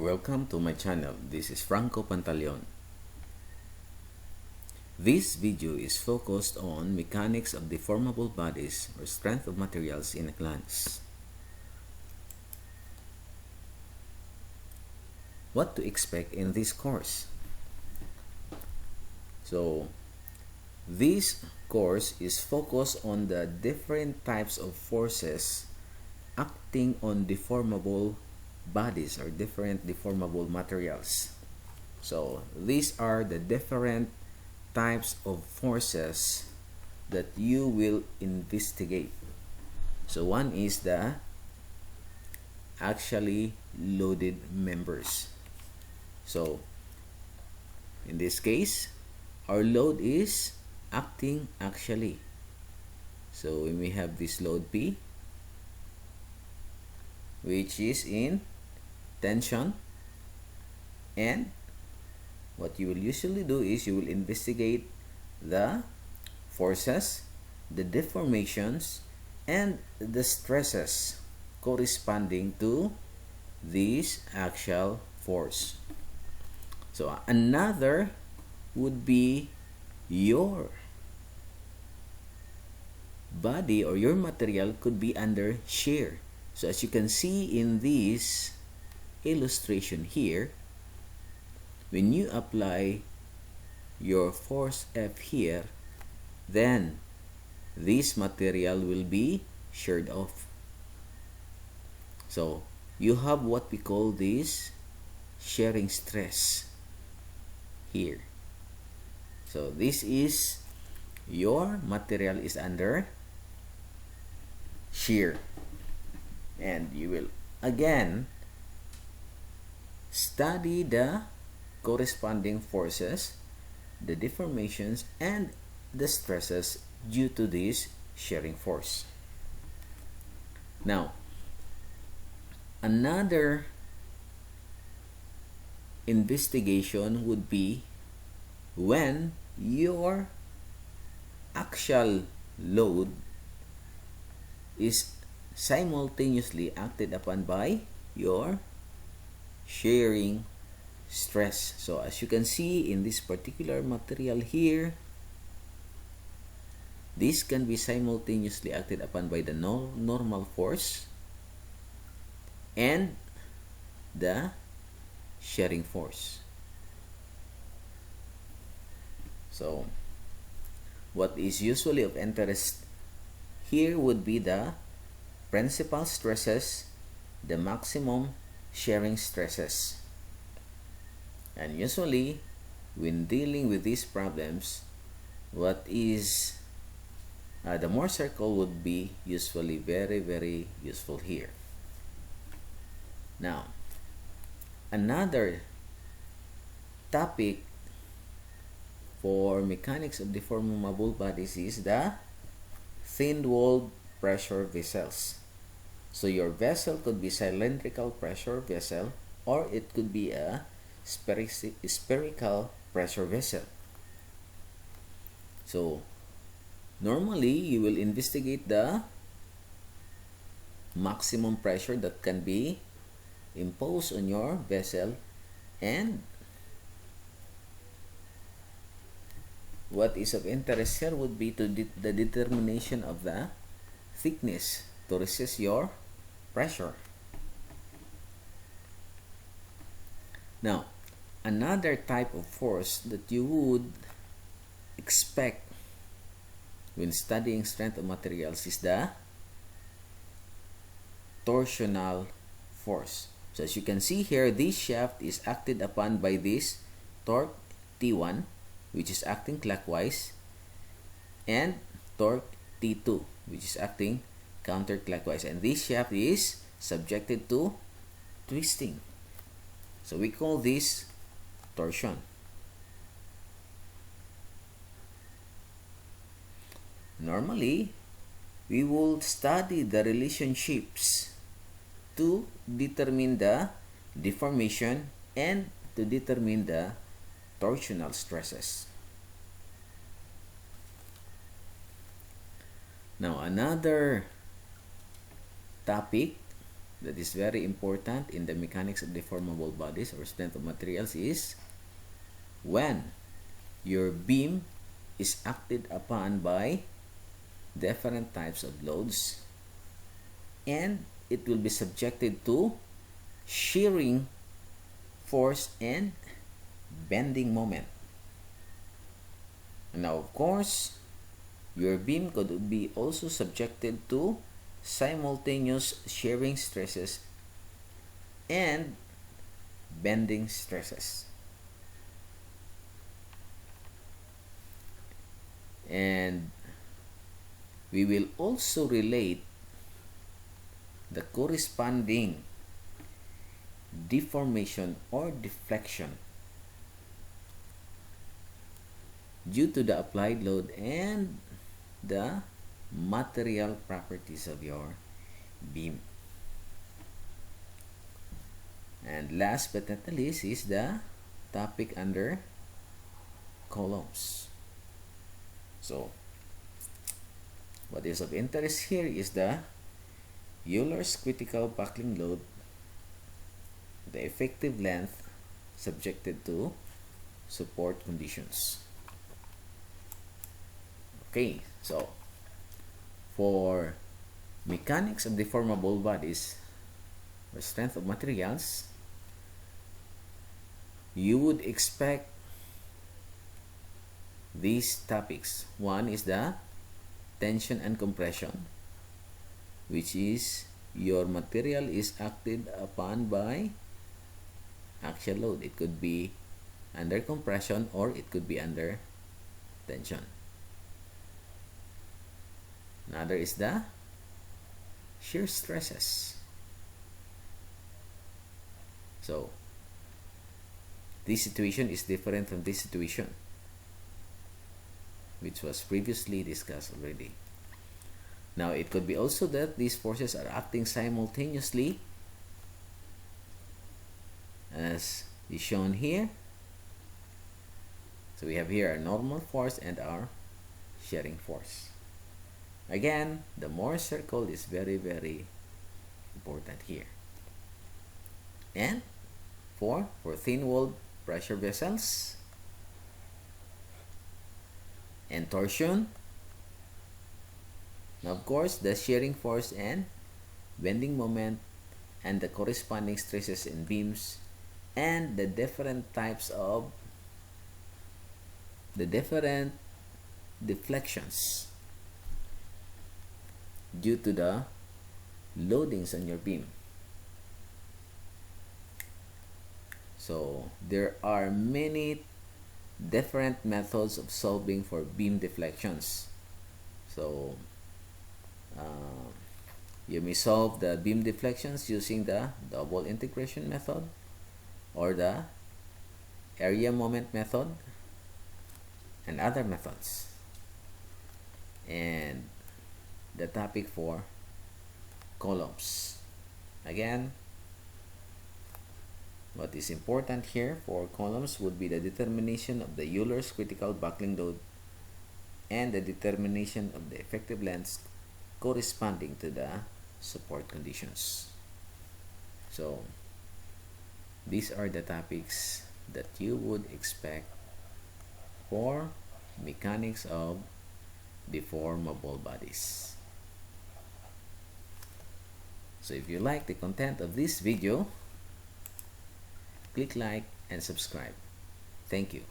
Welcome to my channel. This is Franco Pantaleon. This video is focused on mechanics of deformable bodies or strength of materials in a glance. What to expect in this course? So, this course is focused on the different types of forces acting on deformable bodies or different deformable materials. So these are the different types of forces that you will investigate. So one is the actually loaded members. So in this case, our load is acting actually. So we may have this load P, which is in tension, and what you will usually do is you will investigate the forces, the deformations, and the stresses corresponding to this axial force. So another would be your body or your material could be under shear. So as you can see in this illustration here, when you apply your force F here, then this material will be sheared off. So you have what we call this shearing stress here. So this is your material is under shear, and you will again study the corresponding forces, the deformations, and the stresses due to this shearing force. Now, another investigation would be when your axial load is simultaneously acted upon by your shearing stress. So as you can see in this particular material here, this can be simultaneously acted upon by the normal force and the shearing force. So what is usually of interest here would be the principal stresses, the maximum shearing stresses. And usually when dealing with these problems, what is the Mohr circle would be usually very useful here. Now, another topic for mechanics of deformable bodies is the thin-walled pressure vessels. So your vessel could be cylindrical pressure vessel, or it could be a spherical pressure vessel. So normally you will investigate the maximum pressure that can be imposed on your vessel, and what is of interest here would be to the determination of the thickness to resist your pressure. Now, another type of force that you would expect when studying strength of materials is the torsional force. So as you can see here, this shaft is acted upon by this torque T1, which is acting clockwise, and torque T2, which is acting counterclockwise, and this shaft is subjected to twisting. So we call this torsion. Normally, we will study the relationships to determine the deformation and to determine the torsional stresses. Now, another topic that is very important in the mechanics of deformable bodies or strength of materials is when your beam is acted upon by different types of loads, and it will be subjected to shearing force and bending moment. Now, of course, your beam could be also subjected to simultaneous shearing stresses and bending stresses. And we will also relate the corresponding deformation or deflection due to the applied load and the material properties of your beam. And last but not the least is the topic under columns. So what is of interest here is the Euler's critical buckling load, the effective length subjected to support conditions. Okay, so for mechanics of deformable bodies or strength of materials, you would expect these topics. One is the tension and compression, which is your material is acted upon by axial load. It could be under compression or it could be under tension. Another is the shear stresses. So this situation is different from this situation, which was previously discussed already. Now, it could be also that these forces are acting simultaneously, as is shown here. So we have here our normal force and our shearing force. Again, the Morse circle is very, very important here. And for thin-walled pressure vessels and torsion, now of course the shearing force and bending moment and the corresponding stresses in beams and the different types of the different deflections due to the loadings on your beam. So there are many different methods of solving for beam deflections. So you may solve the beam deflections using the double integration method or the area moment method and other methods. And the topic for columns. Again, what is important here for columns would be the determination of the Euler's critical buckling load and the determination of the effective lengths corresponding to the support conditions. So these are the topics that you would expect for mechanics of deformable bodies. So if you like the content of this video, click like and subscribe. Thank you.